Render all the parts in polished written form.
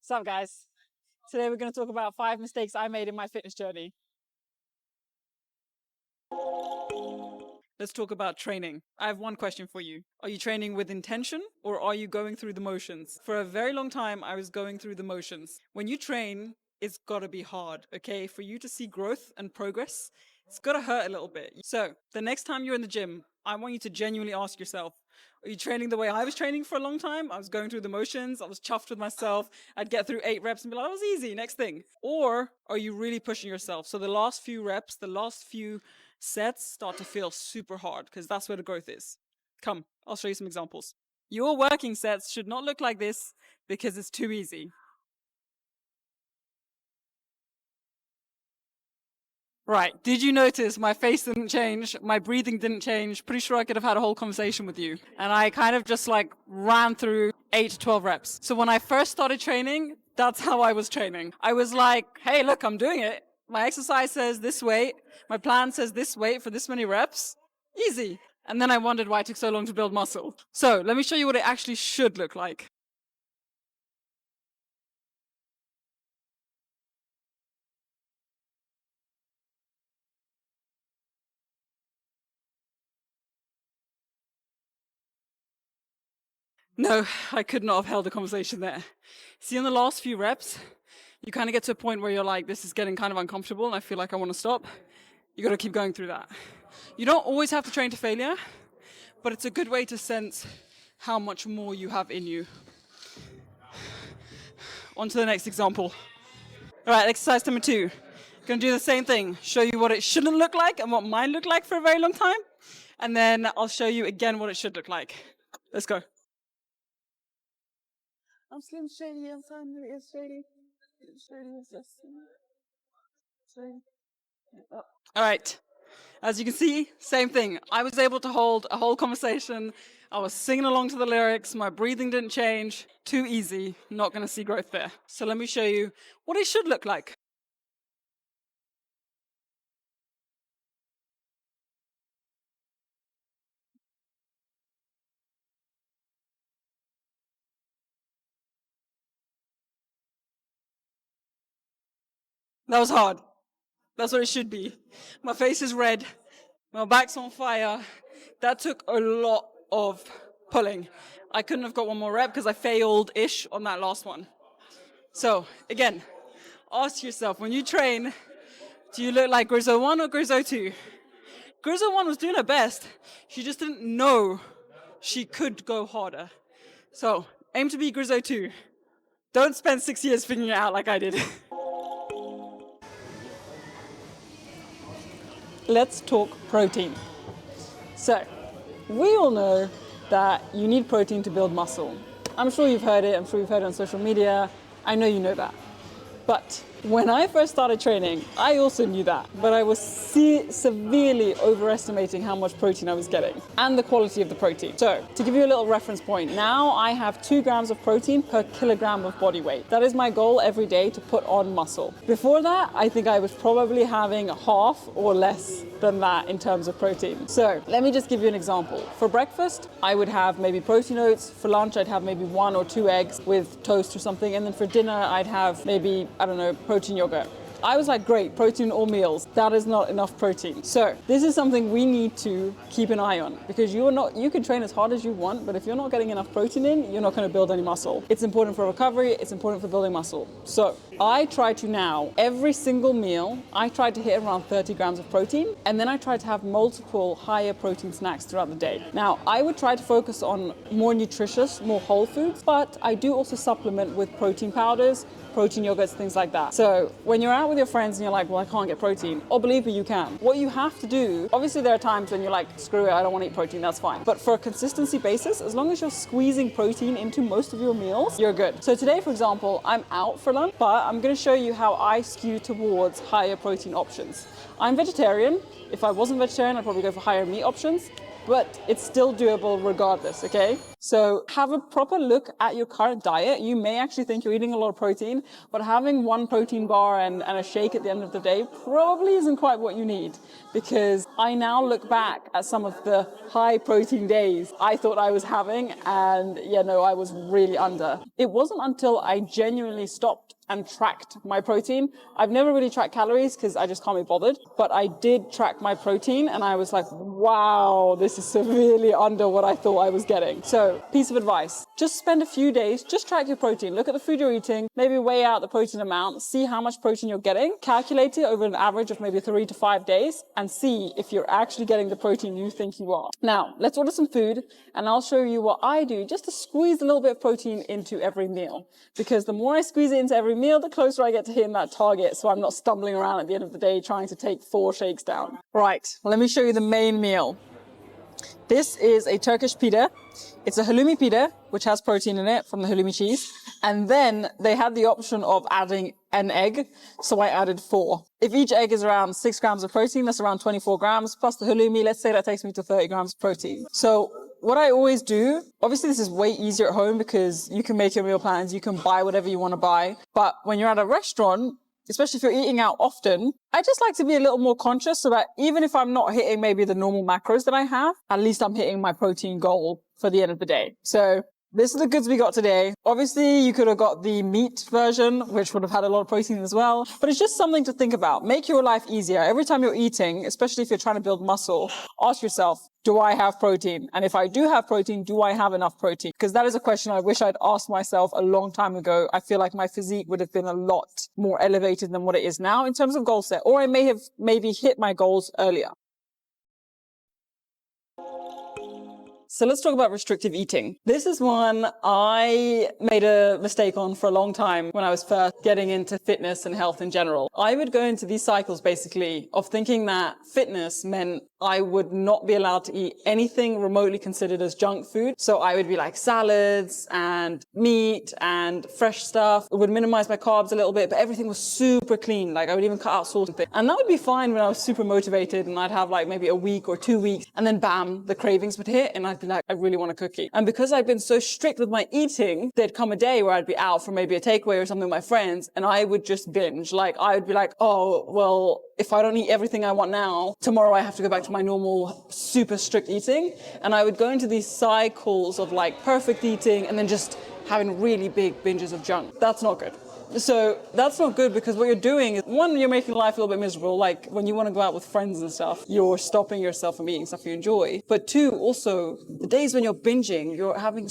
What's up, guys? Today we're going to talk about 5 mistakes I made in my fitness journey. Let's talk about training. I have one question for you. Are you training with intention or are you going through the motions? For a very long time, I was going through the motions. When you train, it's got to be hard, okay? For you to see growth and progress, it's got to hurt a little bit. So, the next time you're in the gym, I want you to genuinely ask yourself, are you training the way I was training for a long time? I was going through the motions, I was chuffed with myself, I'd get through 8 reps and be like, that was easy, next thing. Or are you really pushing yourself? So the last few reps, the last few sets start to feel super hard because that's where the growth is. Come, I'll show you some examples. Your working sets should not look like this because it's too easy. Right, did you notice my face didn't change, my breathing didn't change? Pretty sure I could have had a whole conversation with you. And I kind of just like ran through 8 to 12 reps. So when I first started training, that's how I was training. I was like, hey, look, I'm doing it. My exercise says this weight, my plan says this weight for this many reps. Easy. And then I wondered why it took so long to build muscle. So let me show you what it actually should look like. No, I could not have held a conversation there. See, in the last few reps, you kind of get to a point where you're like, this is getting kind of uncomfortable and I feel like I want to stop. You got to keep going through that. You don't always have to train to failure, but it's a good way to sense how much more you have in you. On to the next example. All right, exercise number 2. Gonna do the same thing. Show you what it shouldn't look like and what mine looked like for a very long time. And then I'll show you again what it should look like. Let's go. I'm Slim Shady, I'm Shady. All right. As you can see, same thing. I was able to hold a whole conversation. I was singing along to the lyrics. My breathing didn't change. Too easy. Not going to see growth there. So let me show you what it should look like. That was hard. That's what it should be. My face is red. My back's on fire. That took a lot of pulling. I couldn't have got one more rep because I failed-ish on that last one. So, again, ask yourself, when you train, do you look like Grizzle 1 or Grizzle 2? Grizzle 1 was doing her best. She just didn't know she could go harder. So, aim to be Grizzle 2. Don't spend 6 years figuring it out like I did. Let's talk protein. So, we all know that you need protein to build muscle. I'm sure you've heard it, I'm sure you've heard it on social media. I know you know that. But when I first started training, I also knew that, but I was severely overestimating how much protein I was getting and the quality of the protein. So, to give you a little reference point, now I have 2 grams of protein per kilogram of body weight. That is my goal every day to put on muscle. Before that, I think I was probably having half or less than that in terms of protein. So, let me just give you an example. For breakfast, I would have maybe protein oats. For lunch, I'd have maybe 1 or 2 eggs with toast or something. And then for dinner, I'd have maybe, I don't know, protein yogurt. I was like, great, protein in all meals. That is not enough protein. So this is something we need to keep an eye on because you can train as hard as you want, but if you're not getting enough protein in, you're not going to build any muscle. It's important for recovery. It's important for building muscle. So I try to now, every single meal, I try to hit around 30 grams of protein. And then I try to have multiple higher protein snacks throughout the day. Now, I would try to focus on more nutritious, more whole foods, but I do also supplement with protein powders, protein yogurts, things like that. So when you're out with your friends and you're like, well, I can't get protein, or believe me, you can. What you have to do, obviously there are times when you're like, screw it, I don't want to eat protein, that's fine. But for a consistency basis, as long as you're squeezing protein into most of your meals, you're good. So today, for example, I'm out for lunch, but I'm going to show you how I skew towards higher protein options. I'm vegetarian. If I wasn't vegetarian, I'd probably go for higher meat options, but it's still doable regardless, okay? So have a proper look at your current diet. You may actually think you're eating a lot of protein, but having one protein bar and a shake at the end of the day probably isn't quite what you need, because I now look back at some of the high protein days I thought I was having, and I was really under. It wasn't until I genuinely stopped and tracked my protein. I've never really tracked calories because I just can't be bothered, but I did track my protein and I was like, wow, this is severely under what I thought I was getting. So, piece of advice, just spend a few days, just track your protein, look at the food you're eating, maybe weigh out the protein amount, see how much protein you're getting, calculate it over an average of maybe 3 to 5 days, and see if you're actually getting the protein you think you are. Now, let's order some food and I'll show you what I do just to squeeze a little bit of protein into every meal. Because the more I squeeze it into every meal, the closer I get to hitting that target, so I'm not stumbling around at the end of the day trying to take 4 shakes down. Right, let me show you the main meal. This is a Turkish pita. It's a halloumi pita, which has protein in it from the halloumi cheese. And then they had the option of adding an egg, so I added 4. If each egg is around 6 grams of protein, that's around 24 grams, plus the halloumi, let's say that takes me to 30 grams of protein. So what I always do, obviously this is way easier at home because you can make your meal plans, you can buy whatever you want to buy. But when you're at a restaurant, especially if you're eating out often, I just like to be a little more conscious so that even if I'm not hitting maybe the normal macros that I have, at least I'm hitting my protein goal for the end of the day. So this is the goods we got today. Obviously, you could have got the meat version, which would have had a lot of protein as well. But it's just something to think about. Make your life easier. Every time you're eating, especially if you're trying to build muscle, ask yourself, do I have protein? And if I do have protein, do I have enough protein? Because that is a question I wish I'd asked myself a long time ago. I feel like my physique would have been a lot more elevated than what it is now in terms of goal set. Or I may have maybe hit my goals earlier. So let's talk about restrictive eating. This is one I made a mistake on for a long time when I was first getting into fitness and health in general. I would go into these cycles basically of thinking that fitness meant I would not be allowed to eat anything remotely considered as junk food. So I would be like salads and meat and fresh stuff. It would minimize my carbs a little bit, but everything was super clean. Like I would even cut out salt and things. And that would be fine when I was super motivated and I'd have like maybe a week or 2 weeks and then bam, the cravings would hit and I'd be like, I really want a cookie. And because I'd been so strict with my eating, there'd come a day where I'd be out for maybe a takeaway or something with my friends and I would just binge. Like I would be like, oh, well, if I don't eat everything I want now, tomorrow I have to go back to my normal super strict eating. And I would go into these cycles of like perfect eating and then just having really big binges of junk. That's not good. So that's not good because what you're doing is, one, you're making life a little bit miserable. Like when you want to go out with friends and stuff, you're stopping yourself from eating stuff you enjoy. But two, also the days when you're binging, you're having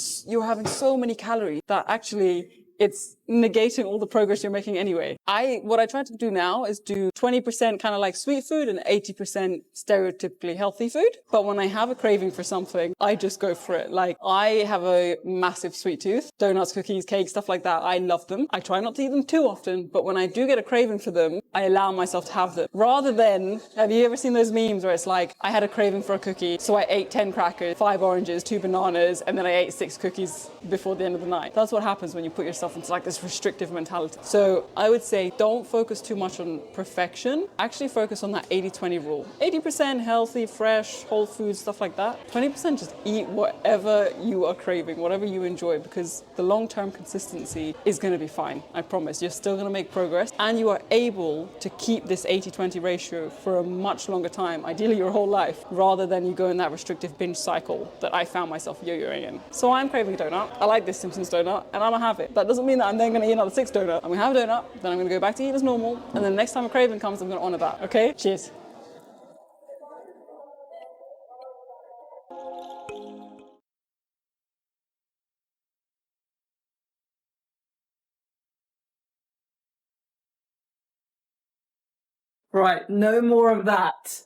so many calories that actually it's negating all the progress you're making anyway. What I try to do now is do 20% kind of like sweet food and 80% stereotypically healthy food. But when I have a craving for something, I just go for it. Like I have a massive sweet tooth, donuts, cookies, cakes, stuff like that. I love them. I try not to eat them too often, but when I do get a craving for them, I allow myself to have them. Rather than, have you ever seen those memes where it's like, I had a craving for a cookie, so I ate 10 crackers, 5 oranges, 2 bananas, and then I ate 6 cookies before the end of the night. That's what happens when you put yourself into like this restrictive mentality. So I would say don't focus too much on perfection. Actually focus on that 80-20 rule. 80% healthy, fresh, whole foods, stuff like that. 20% just eat whatever you are craving, whatever you enjoy, because the long-term consistency is going to be fine. I promise. You're still going to make progress and you are able to keep this 80-20 ratio for a much longer time, ideally your whole life, rather than you go in that restrictive binge cycle that I found myself yo-yoing in. So I'm craving a donut. I like this Simpsons donut and I'm gonna have it. That doesn't mean that I'm then going to eat another 6 donut. I'm going to have a donut, then I'm going to go back to eat as normal, and then the next time a craving comes, I'm going to honor that. Okay? Cheers. Right, no more of that.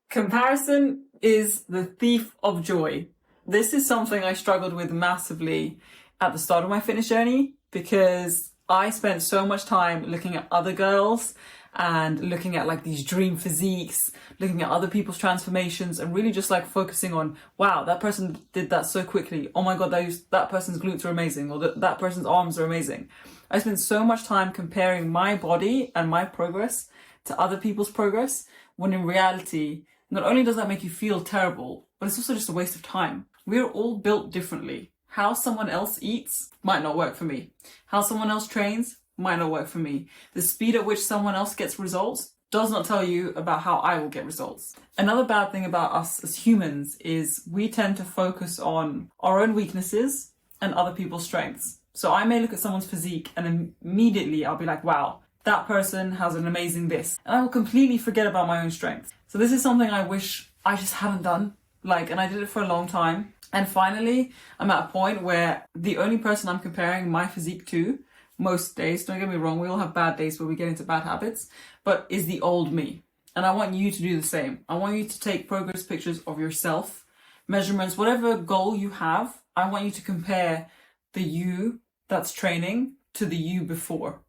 Comparison is the thief of joy. This is something I struggled with massively at the start of my fitness journey because I spent so much time looking at other girls and looking at like these dream physiques, looking at other people's transformations and really just like focusing on, wow, that person did that so quickly. Oh my God, that person's glutes are amazing, or that person's arms are amazing. I spent so much time comparing my body and my progress to other people's progress, when in reality, not only does that make you feel terrible, but it's also just a waste of time. We're all built differently. How someone else eats might not work for me. How someone else trains might not work for me. The speed at which someone else gets results does not tell you about how I will get results. Another bad thing about us as humans is we tend to focus on our own weaknesses and other people's strengths. So I may look at someone's physique and immediately I'll be like, wow, that person has an amazing this. And I will completely forget about my own strengths. So this is something I wish I just hadn't done. And I did it for a long time. And finally, I'm at a point where the only person I'm comparing my physique to most days, don't get me wrong, we all have bad days where we get into bad habits, but is the old me. And I want you to do the same. I want you to take progress pictures of yourself, measurements, whatever goal you have. I want you to compare the you that's training to the you before.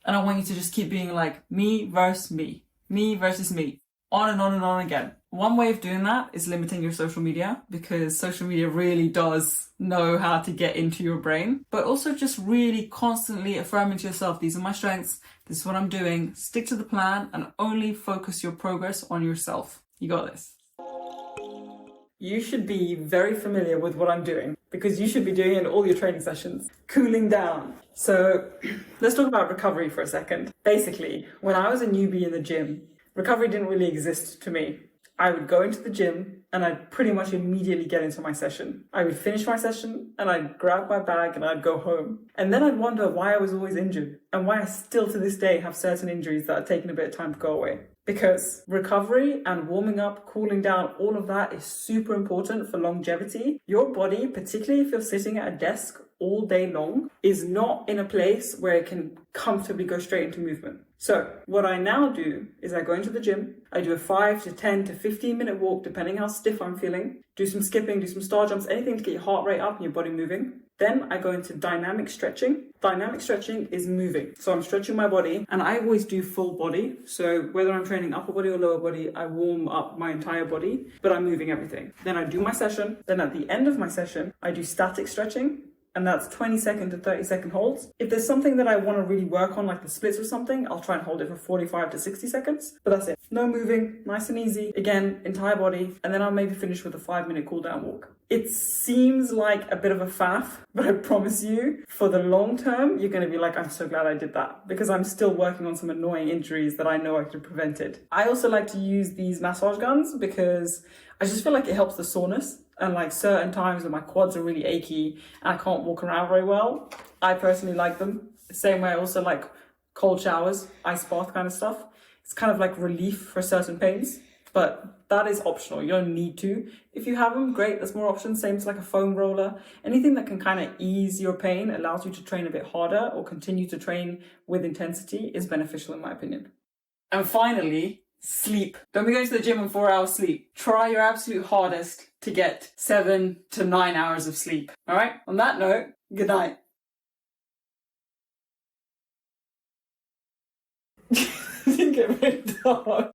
And I want you to just keep being like me versus me versus me, on and on and on again. One way of doing that is limiting your social media, because social media really does know how to get into your brain. But also just really constantly affirming to yourself, these are my strengths, this is what I'm doing, stick to the plan and only focus your progress on yourself. You got this. You should be very familiar with what I'm doing, because you should be doing it in all your training sessions. Cooling down. So let's talk about recovery for a second. Basically, when I was a newbie in the gym, recovery didn't really exist to me. I would go into the gym and I'd pretty much immediately get into my session. I would finish my session and I'd grab my bag and I'd go home. And then I'd wonder why I was always injured and why I still to this day have certain injuries that are taking a bit of time to go away. Because recovery and warming up, cooling down, all of that is super important for longevity. Your body, particularly if you're sitting at a desk all day long, is not in a place where it can comfortably go straight into movement. So what I now do is I go into the gym, I do a 5 to 10 to 15 minute walk, depending how stiff I'm feeling, do some skipping, do some star jumps, anything to get your heart rate up and your body moving. Then I go into dynamic stretching. Dynamic stretching is moving. So I'm stretching my body and I always do full body. So whether I'm training upper body or lower body, I warm up my entire body, but I'm moving everything. Then I do my session. Then at the end of my session, I do static stretching. And that's 20-second to 30-second holds. If there's something that I want to really work on, like the splits or something, I'll try and hold it for 45 to 60 seconds. But that's it. No moving, nice and easy. Again, entire body. And then I'll maybe finish with a 5-minute cool down walk. It seems like a bit of a faff, but I promise you, for the long term, you're going to be like, I'm so glad I did that, because I'm still working on some annoying injuries that I know I could have prevented. I also like to use these massage guns because I just feel like it helps the soreness. And like certain times when my quads are really achy and I can't walk around very well, I personally like them. The same way I also like cold showers, ice bath kind of stuff. It's kind of like relief for certain pains, but that is optional. You don't need to. If you have them, great, there's more options. Same as like a foam roller. Anything that can kind of ease your pain, allows you to train a bit harder or continue to train with intensity is beneficial in my opinion. And finally, sleep. Don't be going to the gym on 4 hours sleep. Try your absolute hardest to get 7 to 9 hours of sleep. All right? On that note, good night. I didn't get rid of